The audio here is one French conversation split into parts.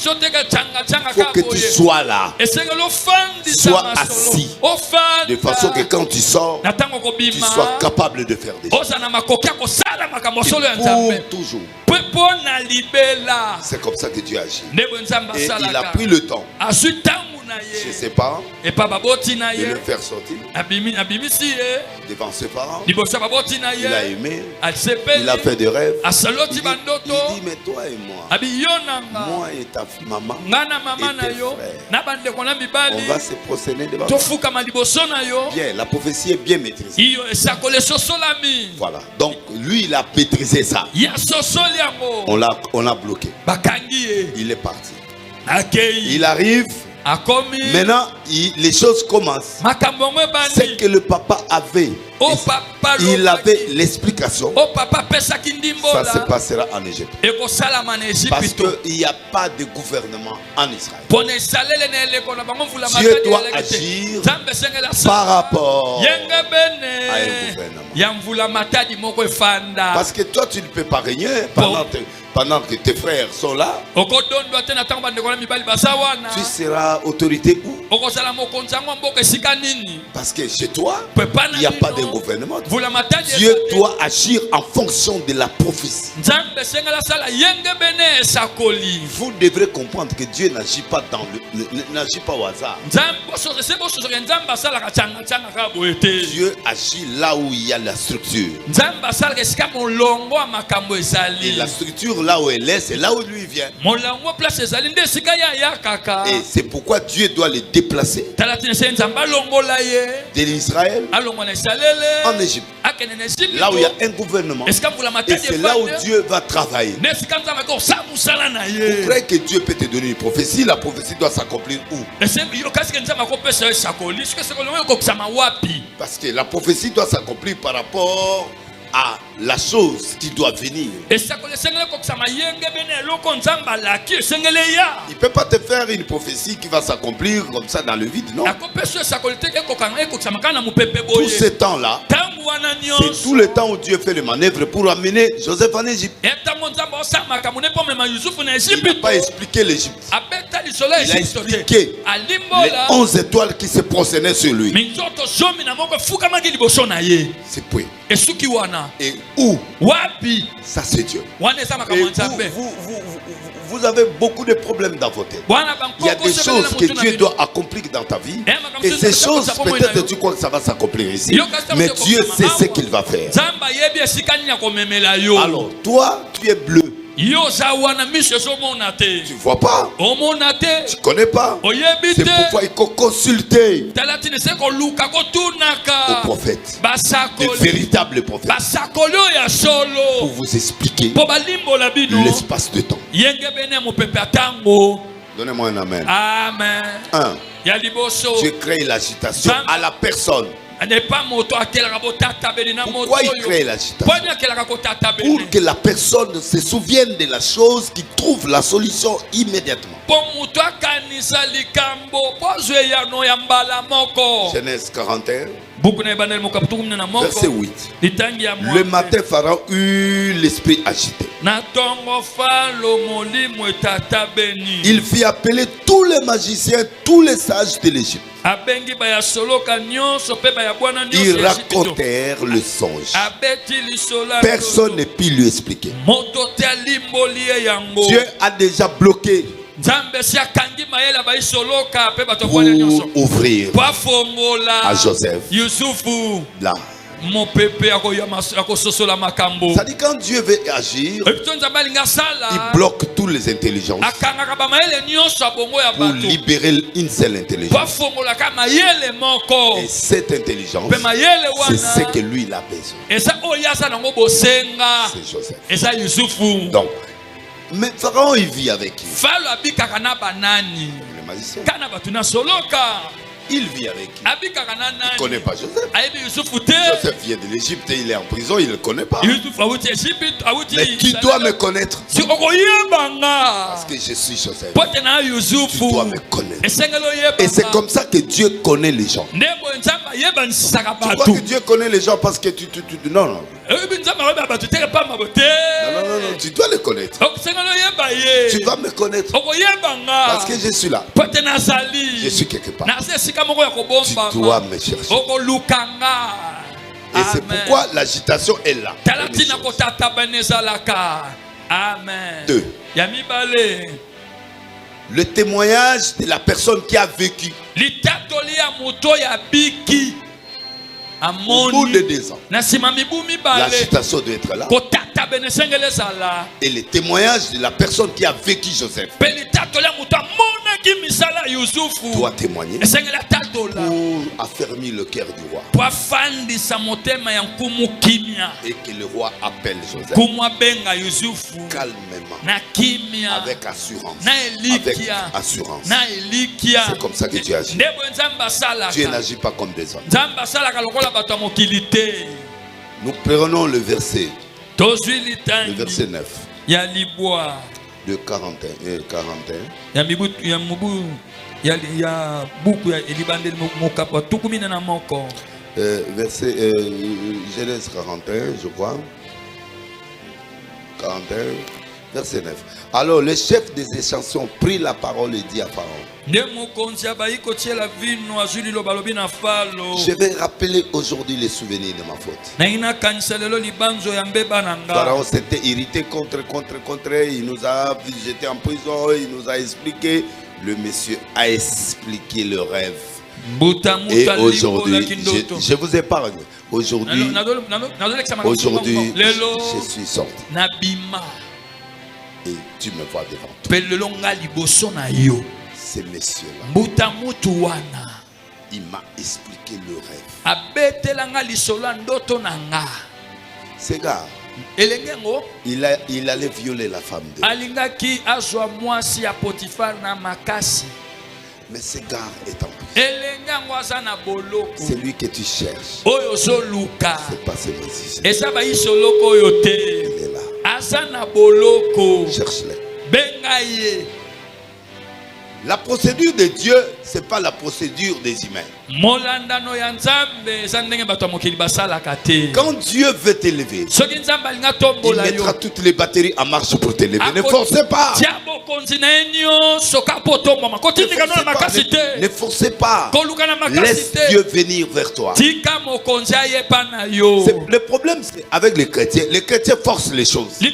faut que tu sois là. Sois assis. De façon que quand tu sors, tu sois capable de faire des choses. Et pour toujours. C'est comme ça que Dieu agit. Et il a pris le temps chez ses parents de le faire sortir devant ses parents. Il a aimé, il a fait des rêves. Il dit, mais toi et moi et ta maman et tes frères, on va se prosterner devant toi. Bien, la prophétie est bien maîtrisée. Voilà, donc lui il a maîtrisé ça. On l'a bloqué. Il est parti. Il arrive. Maintenant, les choses commencent. C'est que le papa avait. Il avait l'explication. Ça se passera en Égypte. Parce qu'il n'y a pas de gouvernement en Israël. Dieu doit agir par rapport à un gouvernement. Parce que toi, tu ne peux pas régner pendant que tes frères sont là. Tu seras autorité où? Parce que chez toi, il n'y a pas de gouvernement. Dieu doit agir en fonction de la prophétie. Vous devrez comprendre que Dieu n'agit pas n'agit pas au hasard. Dieu agit là où il y a la structure. Et la structure là où elle est, c'est là où lui vient. Et c'est pourquoi Dieu doit les déplacer de l'Israël en Égypte. Là où il y a un gouvernement. Et c'est là où Dieu va travailler. Vous croyez que Dieu peut te donner une prophétie? La prophétie doit s'accomplir où? Parce que la prophétie doit s'accomplir par rapport à la chose qui doit venir. Il ne peut pas te faire une prophétie qui va s'accomplir comme ça dans le vide, non? Tout ce temps-là, c'est tout le temps où Dieu fait les manœuvres pour amener Joseph en Égypte. Il n'a pas expliqué l'Égypte. Il a expliqué les 11 étoiles qui se prosternaient sur lui. C'est puis. Et où? Ça c'est Dieu. Et vous avez beaucoup de problèmes dans votre tête. Il y a des choses que Dieu doit accomplir dans ta vie. Et ces choses, peut-être tu crois que ça va s'accomplir ici. Mais Dieu sait ce qu'il va faire. Alors, toi, tu es bleu. Tu ne vois pas. Tu ne connais pas. C'est pourquoi il faut consulter au prophète, le véritable prophète, pour vous expliquer l'espace de temps. Donnez-moi un amen. Amen. 1. Dieu crée l'agitation à la personne. Pourquoi il crée l'agitation? Pour que la personne se souvienne de la chose qui trouve la solution immédiatement. Genèse 41. Verset 8. Le matin, Pharaon eut l'esprit agité. Il fit appeler tous les magiciens, tous les sages de l'Égypte. Ils racontèrent le songe. Personne ne put lui expliquer. Dieu a déjà bloqué pour ouvrir à Joseph là. Ça dit quand Dieu veut agir, il bloque toutes les intelligences pour libérer une seule intelligence. Et cette intelligence, c'est ce que lui il a besoin. C'est Joseph. Donc, mais Pharaon il vit avec qui? Le magicien. Il vit avec qui? Il ne connaît pas Joseph. Joseph vient de l'Égypte et il est en prison, il ne le connaît pas. Mais tu dois me connaître. Parce que je suis Joseph. Tu dois me connaître. Et c'est comme ça que Dieu connaît les gens. crois que Dieu connaît les gens parce que tu non, non. Non, tu dois les connaître. Tu dois me connaître. Parce que je suis là. Je suis quelque part. Tu dois me chercher. Et c'est pourquoi l'agitation est là. Amen. 2. Le témoignage de la personne qui a vécu. Au bout de 2 ans, l'agitation doit être là. Et le témoignage de la personne qui a vécu Joseph doit témoigner pour affermir le cœur du roi. Et que le roi appelle Joseph calmement, avec assurance. C'est comme ça que Dieu agit. Dieu n'agit pas comme des hommes. Nous prenons le verset 9 de 41. Verset Genèse 41, je crois. 41, verset 9. Alors le chef des échansons prit la parole et dit à Pharaon. Je vais rappeler aujourd'hui les souvenirs de ma faute. Pharaon s'était irrité contre. Il nous a jetés en prison. Il nous a expliqué. Le monsieur a expliqué le rêve. Et aujourd'hui, je vous épargne. Aujourd'hui, je suis sorti. Et tu me vois devant toi. Ces messieurs-là, il m'a expliqué le rêve. Ces gars, il allait violer la femme de mais ce gars est en plus. C'est lui que tu cherches. C'est pas ce musicien. Il est là. Cherche-le. La procédure de Dieu, ce n'est pas la procédure des humains. Quand Dieu veut t'élever, il mettra toutes les batteries en marche pour t'élever. Ne forcez pas. Ne forcez pas. Laisse Dieu venir vers toi. Le problème, c'est avec les chrétiens. Les chrétiens forcent les choses. Ne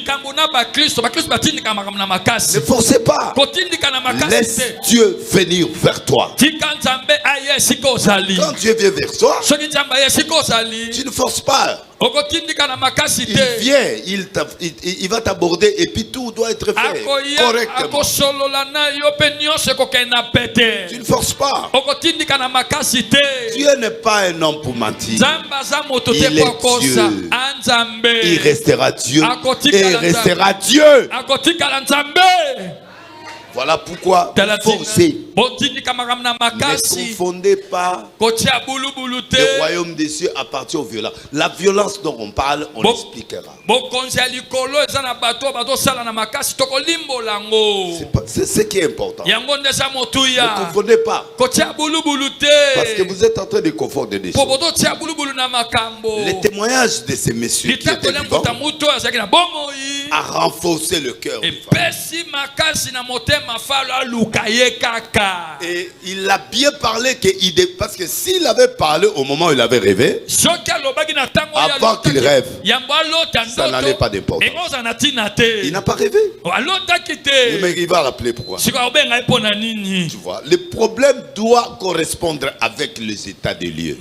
forcez pas. Laisse Dieu venir vers toi. Quand Dieu vient vers toi, tu ne forces pas. Il vient, il va t'aborder et puis tout doit être fait correctement. Tu ne forces pas. Dieu n'est pas un homme pour mentir. Il est Dieu. Il restera Dieu et il restera Dieu. Voilà pourquoi forcez. Ne confondez pas. Le royaume des cieux appartient aux violents. La violence dont on parle, on l'expliquera. C'est ce qui est important. Ne confondez pas. Parce que vous êtes en train de confondre des choses. Le témoignage de ces messieurs qui étaient vivants a renforcé le cœur du et il a bien parlé parce que s'il avait parlé au moment où il avait rêvé, avant qu'il rêve, ça n'allait pas d'importance. Il n'a pas rêvé. Mais il va l'appeler pourquoi? Tu vois, le problème doit correspondre avec les états des lieux.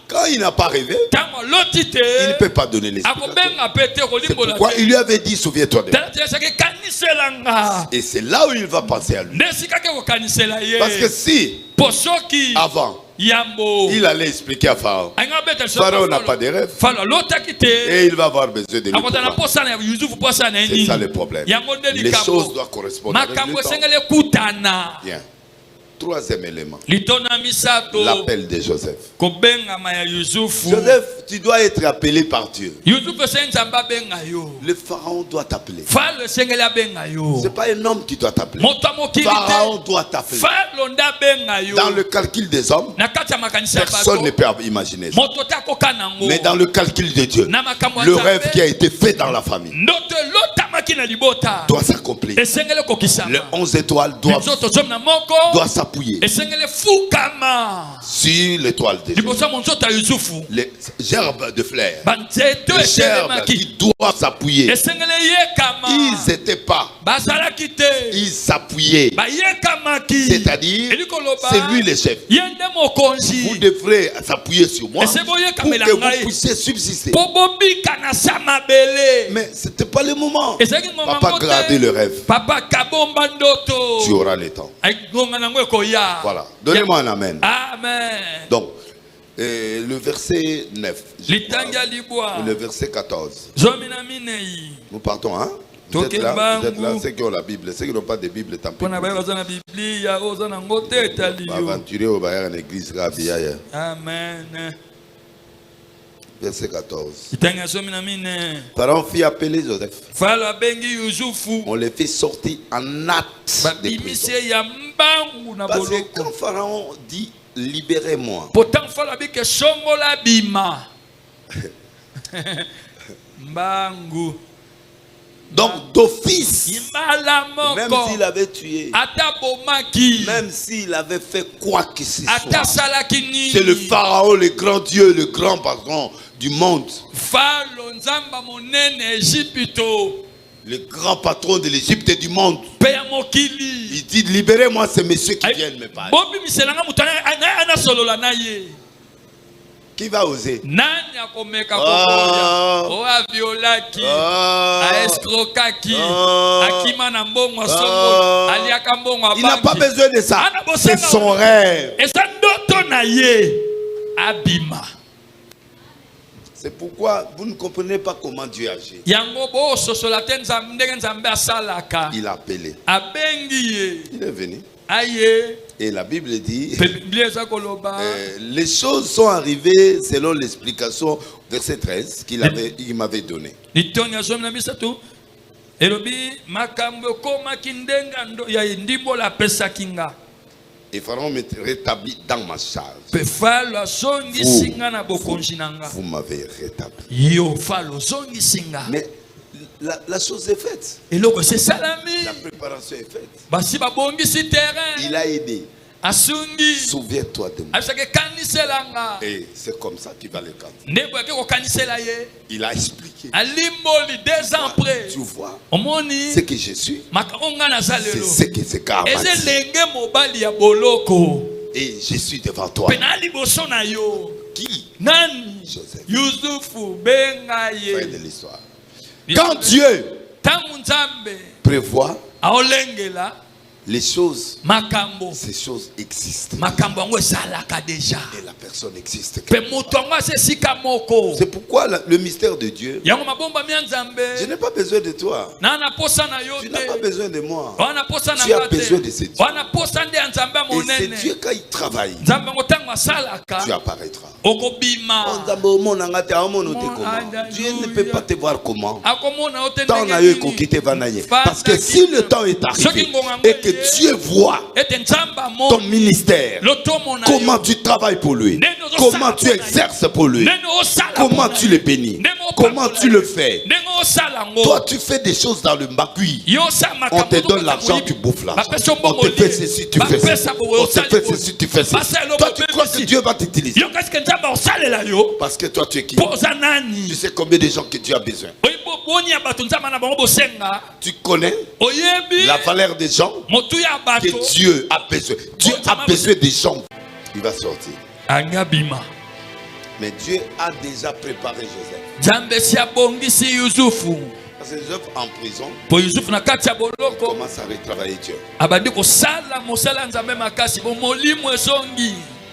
Quand il n'a pas rêvé, il ne peut pas donner l'explication. C'est pourquoi il lui avait dit, souviens-toi de moi. Et c'est là où il va penser à lui. Parce que si, avant, il allait expliquer à Pharaon. Pharaon n'a pas de rêve. Et il va avoir besoin de lui. C'est ça le problème. Les choses doivent correspondre avec le temps. Bien. Troisième élément. L'appel de Joseph. Joseph, tu dois être appelé par Dieu. Le pharaon doit t'appeler. C'est pas un homme qui doit t'appeler. Le pharaon doit t'appeler. Dans le calcul des hommes, personne ne peut imaginer ça. Mais dans le calcul de Dieu, le rêve qui a été fait dans la famille doit s'accomplir. Les 11 étoiles doivent s'appuyer sur l'étoile de Dieu. Les gerbes de fleurs, les gerbes qui doivent s'appuyer. Ils n'étaient pas. Ils s'appuyaient. C'est-à-dire, c'est lui le chef. Vous devrez s'appuyer sur moi pour que vous puissiez subsister. Mais ce n'était pas le moment. Papa gardait le rêve. Tu auras le temps. Voilà. Donnez-moi un amen. Amen. Donc, le verset 9. Le verset 14. Nous partons, hein? Vous êtes là, ceux qui ont la Bible, ceux qui n'ont pas de Bible, tant pis. Aventurer au Bayern en église. Amen. Verset 14. Pharaon fit appeler Joseph. On les fait sortir en acte de prison. Parce que quand Pharaon dit libérez-moi, donc d'office, même s'il avait tué, même s'il avait fait quoi que ce soit, c'est le Pharaon, le grand Dieu, le grand patron du monde, le grand patron de l'Égypte et du monde. Il dit libérez-moi ces messieurs qui viennent me parler. Qui va oser? Il n'a pas besoin de ça. C'est son rêve. C'est pourquoi vous ne comprenez pas comment Dieu agit. Il a appelé. Il est venu. Et la Bible dit, les choses sont arrivées selon l'explication, verset 13, qu'il m'avait donné. Et Pharaon me rétablit dans ma charge. Vous m'avez rétabli. Mais la chose est faite. La préparation est faite. Il a aidé. Souviens-toi de moi. Et c'est comme ça qu'il va le canter. Il a expliqué. Tu vois, ce que je suis, c'est ce que ce gars m'a dit. Et je suis devant toi. Qui? Joseph. Fin de l'histoire. Quand Dieu prévoit les choses, ces choses existent. Et la personne existe. C'est pourquoi le mystère de Dieu, je n'ai pas besoin de toi. Tu n'as pas besoin de moi. Tu as besoin de ce Dieu. Et c'est Dieu quand il travaille, tu apparaîtras. Dieu ne peut pas te voir comment. Parce que si le temps est arrivé et que Dieu voit ton ministère, comment tu travailles pour lui, comment tu exerces pour lui, comment tu le bénis, comment tu le fais. Toi tu fais des choses dans le macui. On te donne l'argent, tu bouffes l'argent. On te fait ceci, tu fais ça. On te fait ceci, tu fais ça. Toi tu crois que Dieu va t'utiliser parce que toi tu es qui? Tu sais combien de gens que Dieu a besoin? Tu connais la valeur des gens que Dieu a besoin. Dieu a besoin des gens. Il va sortir. Mais Dieu a déjà préparé Joseph. Parce que Joseph en prison, il commence à retravailler Dieu.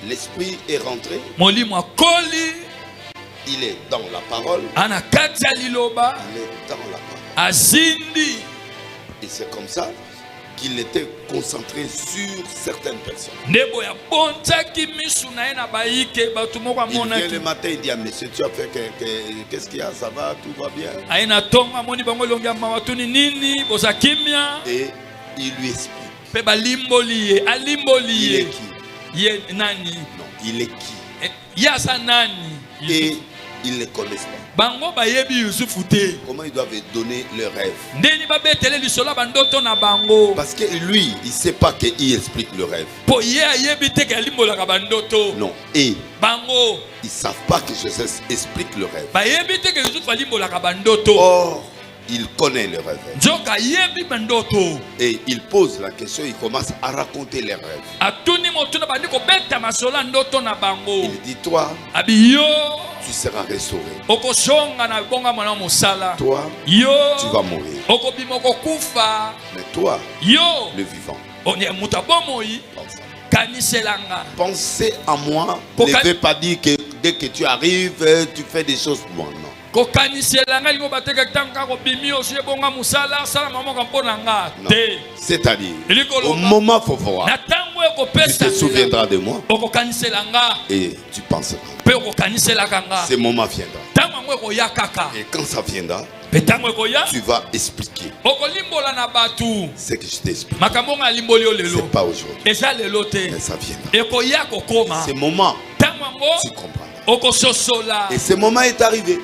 L'esprit est rentré. Il est dans la parole. Il est dans la parole. Et c'est comme ça qu'il était concentré sur certaines personnes. Il vient le matin, il dit à monsieur, tu as fait qu'est-ce qu'il y a, ça va, tout va bien. Et il lui explique. Il est qui? Non, il est qui? Et ils ne connaissent pas. Comment ils doivent donner le rêve? Parce que lui, il ne sait pas qu'il explique le rêve. Non. Et ils ne savent pas que Joseph explique le rêve. Or, il connaît le rêve. Et il pose la question, il commence à raconter les rêves. Il dit, toi, tu seras restauré. Toi, tu vas mourir. Mais toi, le vivant, pensez à moi ne veut pas dire que dès que tu arrives, tu fais des choses pour moi. Non. C'est-à-dire, au moment faut voir, tu te souviendras de moi et tu penseras. Ce moment viendra. Et quand ça viendra, tu vas expliquer ce que je t'explique. C'est pas aujourd'hui, mais ça viendra. Ce moment, tu comprendras. Et ce moment est arrivé.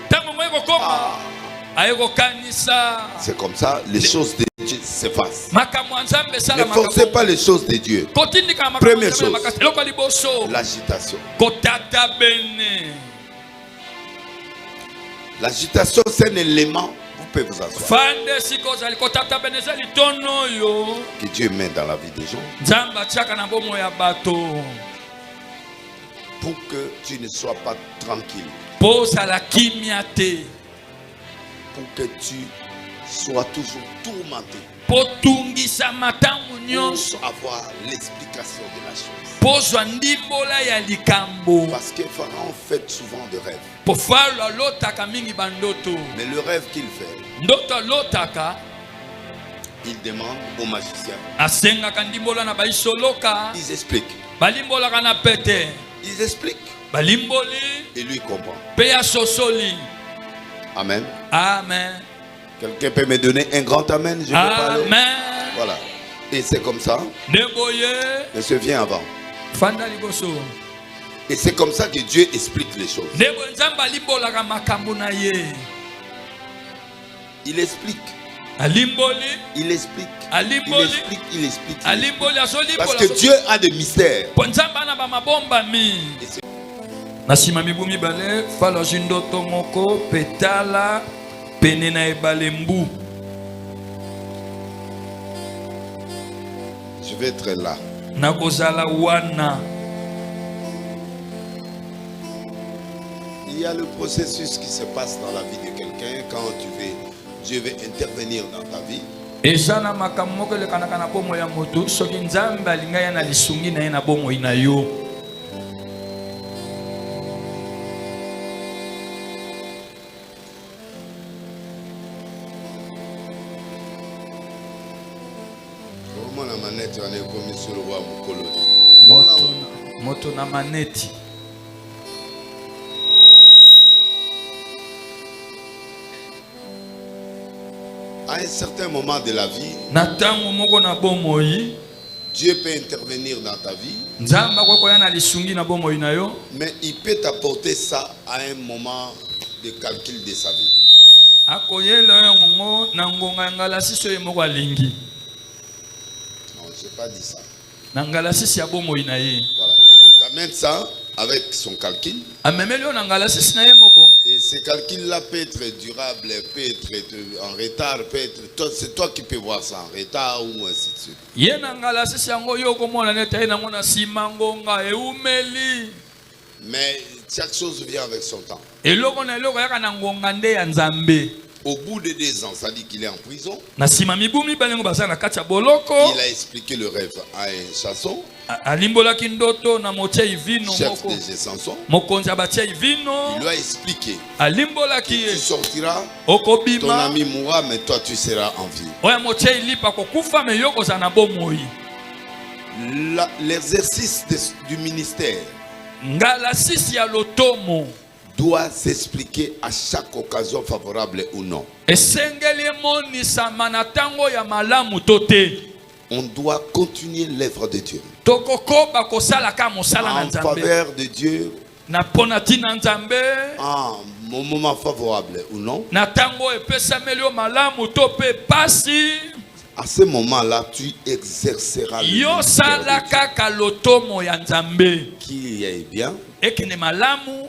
C'est comme ça, les choses de Dieu s'effacent. Ne forcez pas les choses de Dieu. Première chose, l'agitation. L'agitation, c'est un élément. Vous pouvez vous asseoir. Que Dieu met dans la vie des gens. Pour que tu ne sois pas tranquille. Pour que tu sois toujours tourmenté. Pour avoir l'explication de la chose. Parce que Pharaon fait souvent de rêves. Mais le rêve qu'il fait, il demande aux magiciens. Ils expliquent. Ils expliquent. Et lui comprend. Amen. Amen. Quelqu'un peut me donner un grand amen? Je amen. Voilà. Et c'est comme ça. Monsieur, viens avant. Et c'est comme ça que Dieu explique les choses. Il explique. Il explique. Il explique. Parce que Dieu a des mystères. Nasima mibumi bale falo jindo tomoko petala penena ebalembu. Je vais être là. Nakozala wana. Il y a le processus qui se passe dans la vie de quelqu'un quand Dieu veut intervenir dans ta vie. Ezana makamoko le kanakana bomo ya moto soki nzambe alinga ya na lisungi na ye na bomo ina yo. Moto na maneti. À un certain moment de la vie, Dieu peut intervenir dans ta vie, mais il peut t'apporter ça à un moment de calcul de sa vie. Non, je n'ai pas dit ça. Voilà. Il t'amène ça avec son calcul. Et ce calcul-là peut être durable, peut être en retard, peut être. C'est toi qui peux voir ça en retard ou ainsi de suite. Mais chaque chose vient avec son temps. Au bout de 2 ans, ça dit qu'il est en prison. Il a expliqué le rêve à un chanson. Chef des chansons. Il lui a expliqué. Tu sortiras, ton ami mourra, mais toi tu seras en vie. L'exercice du ministère doit s'expliquer à chaque occasion favorable ou non. On doit continuer l'œuvre de Dieu. En faveur de Dieu, en moment favorable ou non. À ce moment-là, tu exerceras le qu'il y ait bien,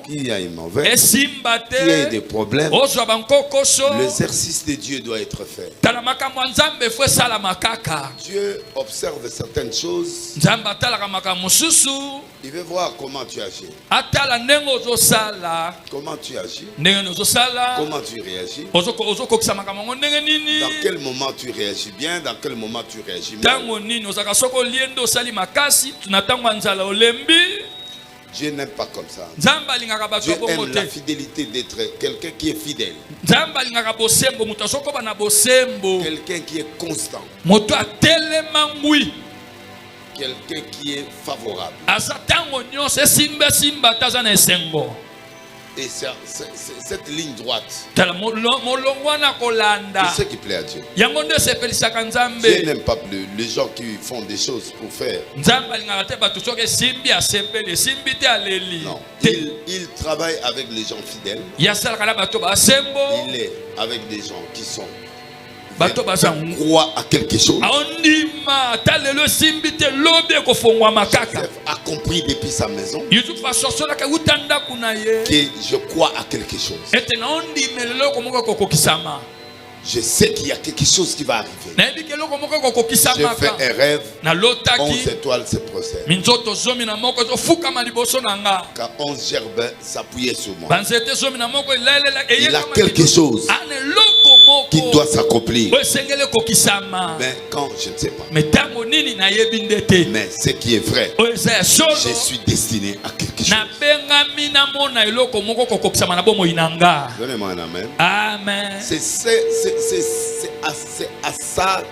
qu'il y ait mauvais, qu'il y ait des problèmes. L'exercice de Dieu doit être fait. Dieu observe certaines choses. Il veut voir comment tu agis. Comment tu agis. Comment tu réagis. Dans quel moment tu réagis bien. Dans quel moment tu réagis mal. Dieu n'aime pas comme ça. Dieu aime la fidélité d'être quelqu'un qui est fidèle. Quelqu'un qui est constant. Quelqu'un qui est favorable. Et cette ligne droite, c'est ce qui plaît à Dieu. Dieu n'aime pas les gens qui font des choses pour faire. Non. Il travaille avec les gens fidèles. Il est avec des gens qui sont croient à quelque chose. Joseph a compris depuis sa maison que je crois à quelque chose. Je sais qu'il y a quelque chose qui va arriver. Je fais un rêve. 11 étoiles se procèdent. Car 11 gerbes s'appuyaient sur moi. Il a quelque chose qui doit s'accomplir. Mais quand je ne sais pas. Mais ce qui est vrai, je suis destiné à quelque chose. Donnez-moi un amen. Amen. C'est à ça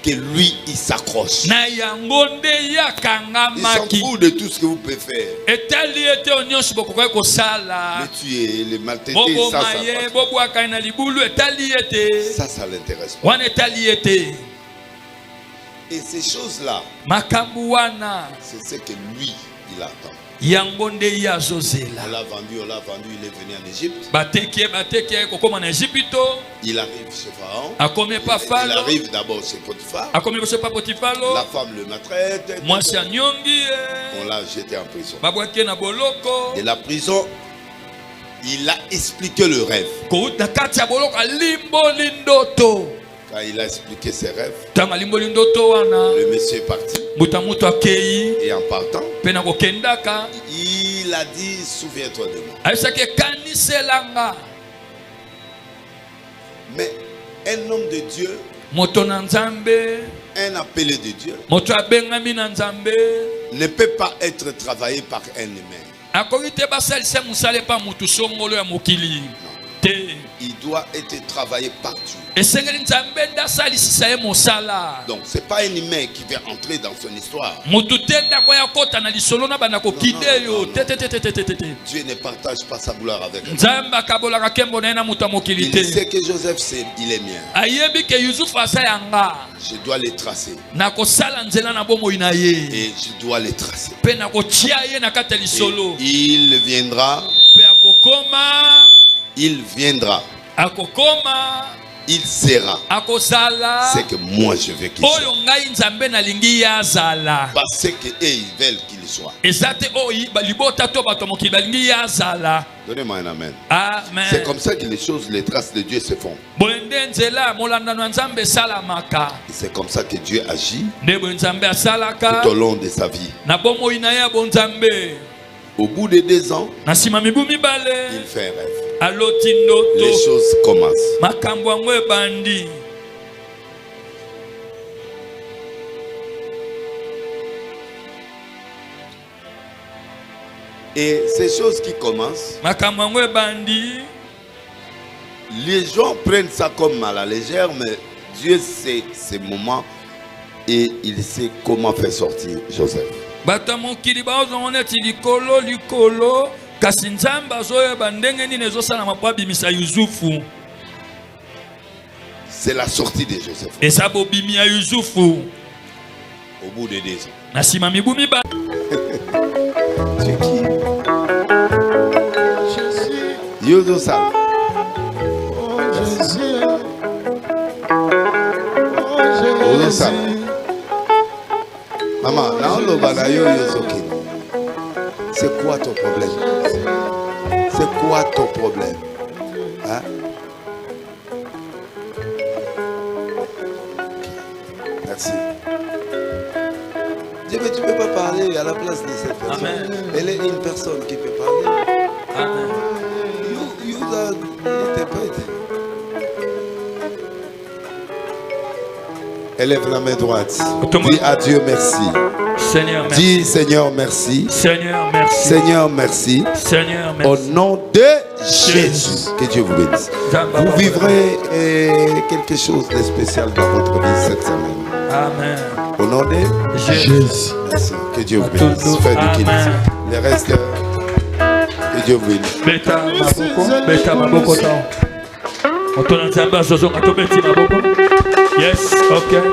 que lui il s'accroche. Il s'en fout de tout ce que vous pouvez faire. Le tuer, le maltraiter, ça l'intéresse pas. Et ces choses-là, c'est ce que lui il attend. On l'a vendu, il est venu en Égypte. Il arrive chez Pharaon. Il arrive d'abord chez Potiphar. La femme le maltraite. On l'a jeté en prison. De la prison, il a expliqué le rêve. Quand il a expliqué ses rêves, le monsieur est parti. Et en partant, il a dit, souviens-toi de moi. Mais un homme de Dieu, un appelé de Dieu, ne peut pas être travaillé par un humain. Il doit être travaillé par Dieu. Donc ce n'est pas un humain qui vient entrer dans son histoire. Dieu ne partage pas sa gloire avec lui. Il sait que Joseph, il est mien. Je dois les tracer. Et je dois les tracer. Et il viendra. Il viendra. Il sera. C'est que moi je veux qu'il soit. Parce que ils veulent qu'il soit. Donnez-moi un amen. C'est comme ça que les choses, les traces de Dieu se font. C'est comme ça que Dieu agit tout au long de sa vie. Au bout de 2 ans, il fait un rêve. les choses commencent. Et ces choses qui commencent, les gens prennent ça comme à la légère, mais Dieu sait ces moments et il sait comment faire sortir Joseph. C'est la sortie de Joseph. Au bout de 2 ans. C'est qui? Jésus. Ça. Ça. Maman, c'est quoi ton problème? C'est quoi ton problème? Hein? Merci. Dieu, mais tu ne peux pas parler à la place de cette personne. Amen. Elle est une personne qui peut parler. Amen. You interprète. Élève la main droite. Dis à Dieu merci. Seigneur, merci. Dis Seigneur merci. Seigneur merci. Seigneur merci. Seigneur merci. Au nom de Jésus. Que Dieu vous bénisse. Vous vivrez quelque chose de spécial dans votre vie cette semaine. Amen. Au nom de Jésus. Merci. Que Dieu vous bénisse. Faites du qu'il. Le reste, que Dieu vous bénisse. Yes, okay.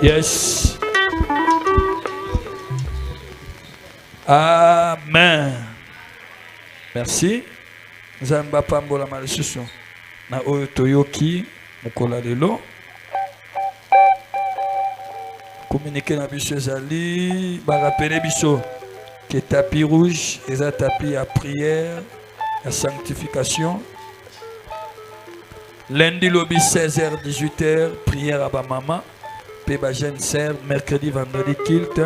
Yes. Amen. Merci. Zamba pambola malisusu. Na oyo toyoki mukola lelo. Communiquer na biso ezali ba rappeler biso que tapis rouge est un tapis à prière. La sanctification. Lundi lobby 16h 18h prière à Bamama. Péba jeune sœur mercredi vendredi culte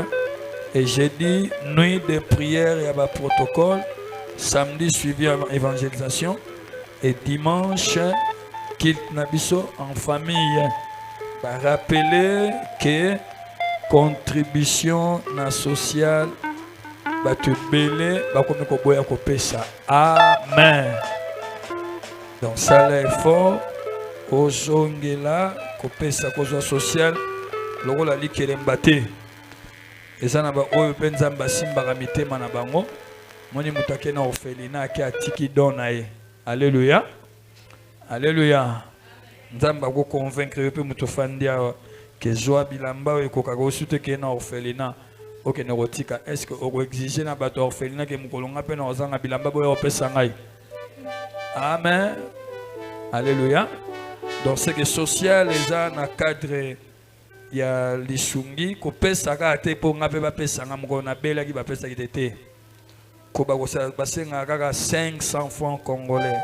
et jeudi nuit de prière et à bas protocole. Samedi suivi à évangélisation et dimanche culte nabiso en famille. Bah, rappeler que contribution na sociale Amen. Donc ça l'effort aux ongela kopesa kozo social lokola likelembate eza na ba oyo penza mbasimba kamite mana bango moni mutake na orphelina ki atiki donae. Alléluia. Alléluia. Nzamba ko convaincre pe mutofandia que joie bilamba ekoka ko sute ke na orphelina. Ok, est-ce que vous exigez na bato orphelinat que mukolonga pe na ozanga bilamba boyo opesa ngai? Amen. Alléluia. Donc c'est que social les a na cadre ya lisungi ko pesa ka te po nga pe ba pesa nga mko na bela ki ba pesa ki tete. Ko ba ko sa basenga kaka 500 francs congolais.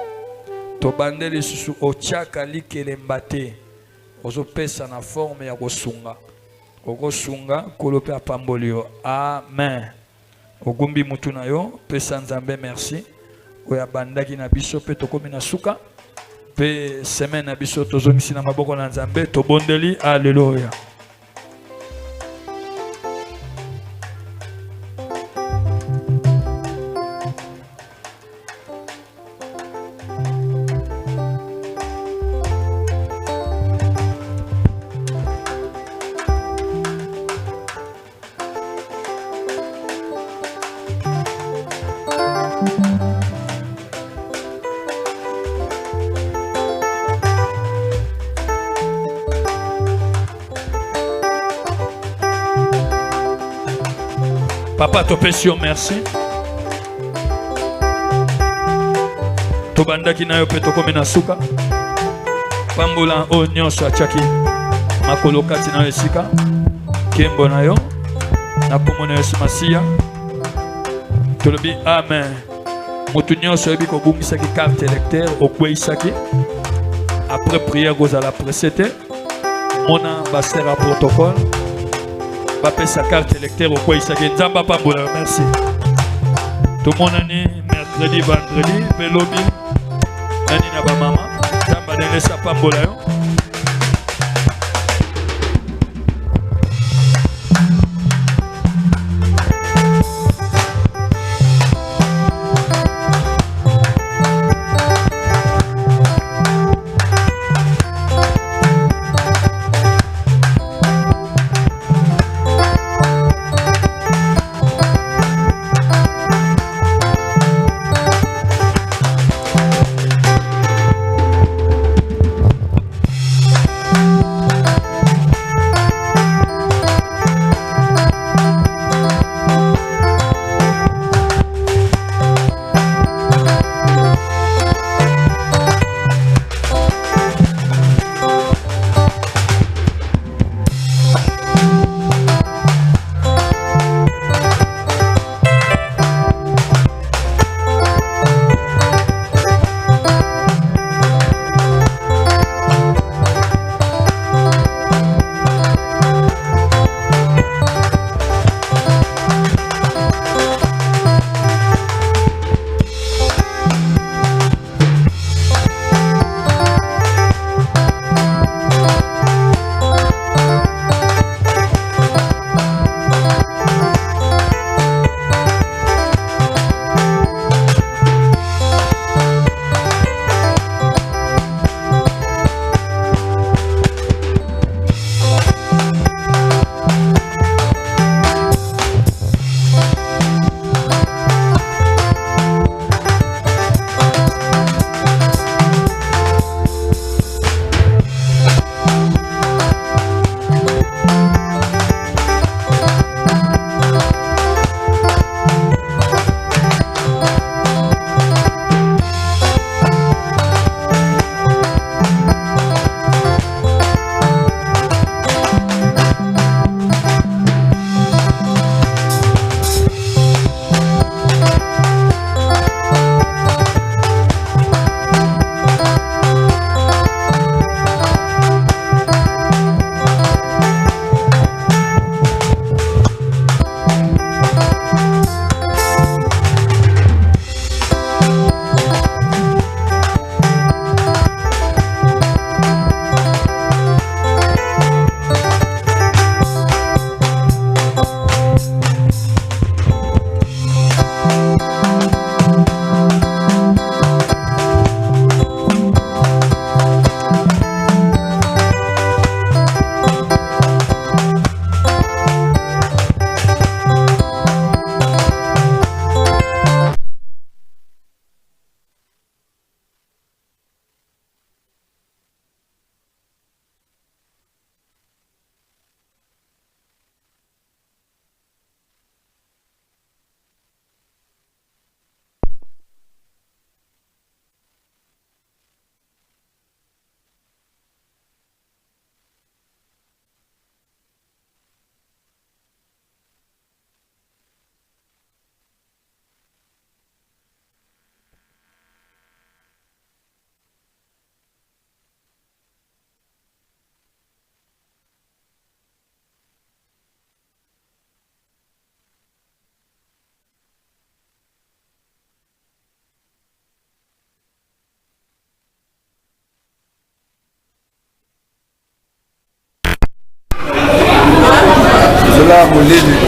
To bandeli susu o chaka likelembate. Ozo pesa na forme ya kosunga. Ogosunga kolope apambolio. Amen. Ogumbi mutu na yo pesa nzambe merci. Oya bandaki na biso pe tokomi na suka. Pe semaine na biso tozongisi na maboko na nzambe to bondeli. Alléluia. Papa, topesio merci. Tobandaki na yo pe tokomi na suka. Pambola o nyonso achaki. Makolo kati na yo esika. Kembo na yo. Na kombo na Yesu Masiya. Tolobi amen. Mutu nyonso yebi kobungisaki carte électeur okweyisaki. Après prière kozala précédé. Mona basera protocole. Bapé sa carte électeur au quoi il s'agit. Nzamba Pambola, merci. Tout mon année, mercredi, vendredi, Velobi, Nani Naba Mama, Nzamba Nelesa Pambola. Cela molele.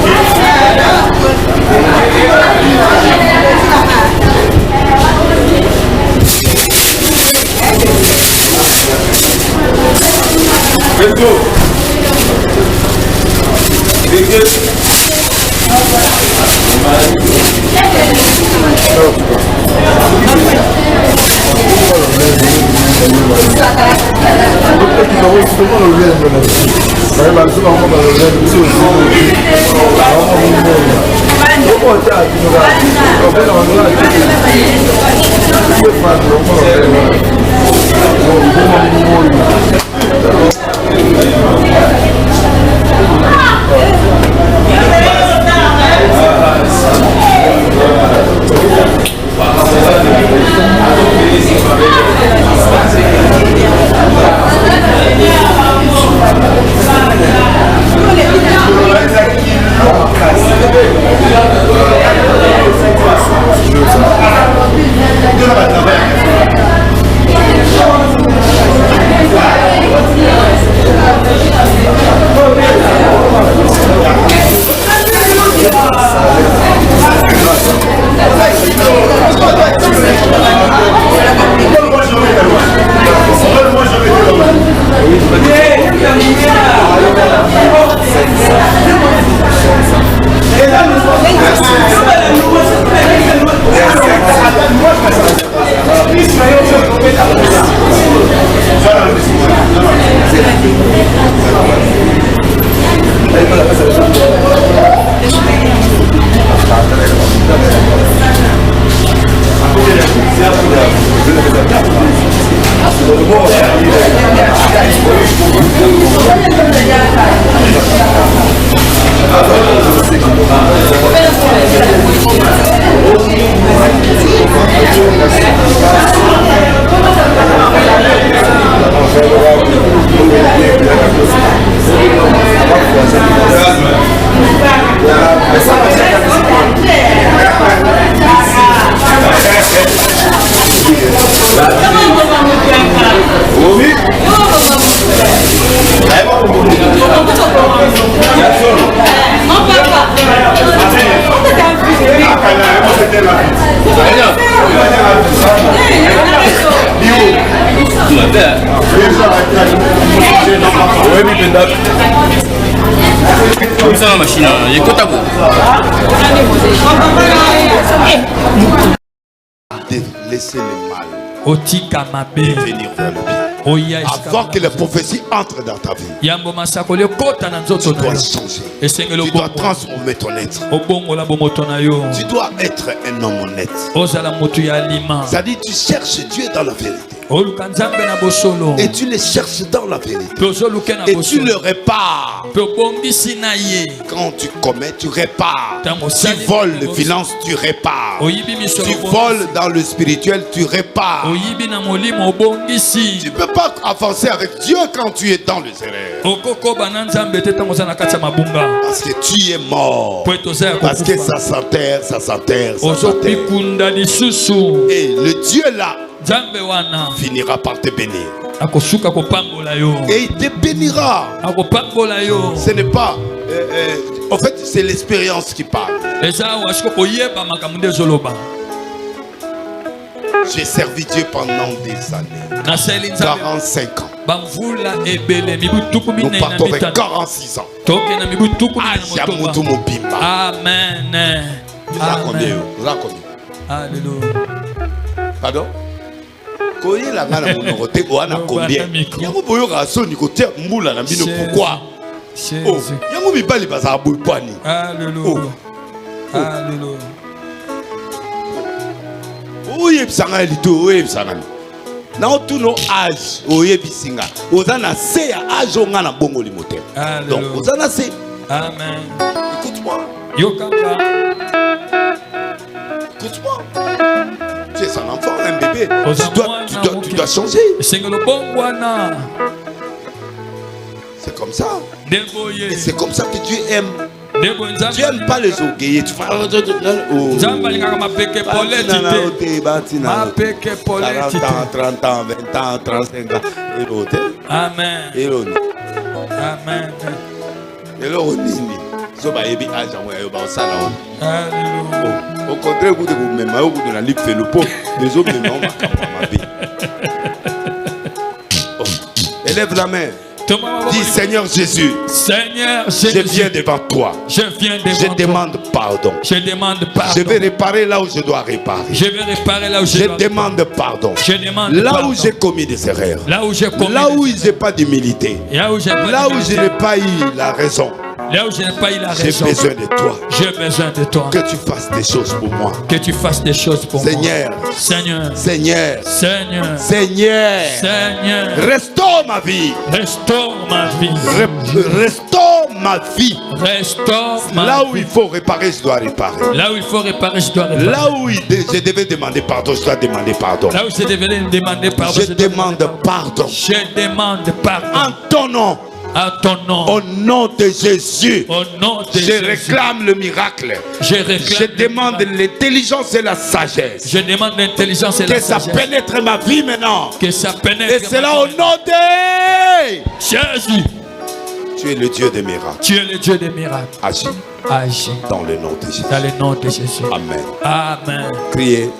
Laissez le mal venir vers le bien. Avant que les prophéties entrent dans ta vie, tu dois changer. Tu dois transformer ton être. Tu dois être un homme honnête. C'est-à-dire tu cherches Dieu dans la vérité. Et tu le cherches dans la vérité. Et tu le répares. Quand tu commets, tu répares. Tu voles les finances, tu répares. Tu voles dans le spirituel, tu répares. Tu ne peux pas avancer avec Dieu quand tu es dans les erreurs. Parce que tu es mort. Parce que ça s'enterre, ça s'enterre, ça s'enterre. Et le Dieu là finira par te bénir. Et il te bénira. Ce n'est pas... en fait, c'est l'expérience qui parle. J'ai servi Dieu pendant des années. 45 ans. Nous partons avec 46 ans. Amen. Alléluia. Pardon? Pourquoi? Dans tous nos âges, donc, amen. Écoute-moi. Écoute-moi. Tu es un enfant, un bébé. Tu dois changer. C'est comme ça. Et c'est comme ça que Dieu aime. Tu n'aimes pas les orgueillés. Tu fais 40 ans, 30 ans, 20 ans, 35 ans. Amen. Amen. Au contraire, vous devez même au bout de la ligue fait le pot. Les autres ne m'ont pas. Élève la main. Dis Seigneur Jésus, je viens devant toi. Je demande pardon. Je vais réparer là où je dois réparer. Je demande pardon. Là où j'ai commis des erreurs. Là où il n'y a pas d'humilité. Là où je n'ai pas eu la raison. J'ai besoin de toi. Que tu fasses des choses pour moi. Seigneur. Restaure ma vie. Restaure ma vie. Là où il faut réparer, je dois réparer. Là où je devais demander pardon, je dois demander pardon. Je demande pardon. En ton nom. Au nom de Jésus, je réclame le miracle. Je demande l'intelligence et la sagesse. Que ça pénètre ma vie maintenant. Et c'est là au nom de Jésus. Tu es le Dieu des miracles. Agis. Dans le nom de Jésus. Amen. Criez.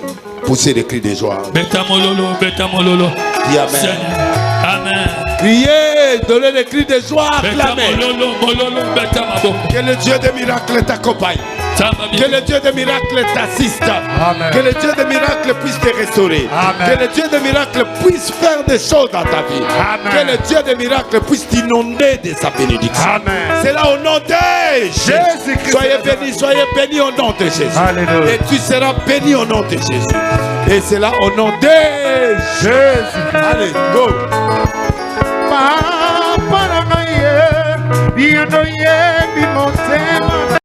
Poussez des cris de joie. Dis Amen. Amen. Priez, donnez des cris de joie, acclamez. Que le Dieu des miracles t'accompagne. Que le Dieu de miracles t'assiste. Que le Dieu de miracles puisse te restaurer. Que le Dieu de miracles puisse faire des choses dans ta vie. Que le Dieu de miracles puisse t'inonder de sa bénédiction. C'est là au nom de Jésus. Soyez bénis au nom de Jésus. Et tu seras béni au nom de Jésus. Et c'est là au nom de Jésus. Allez, go.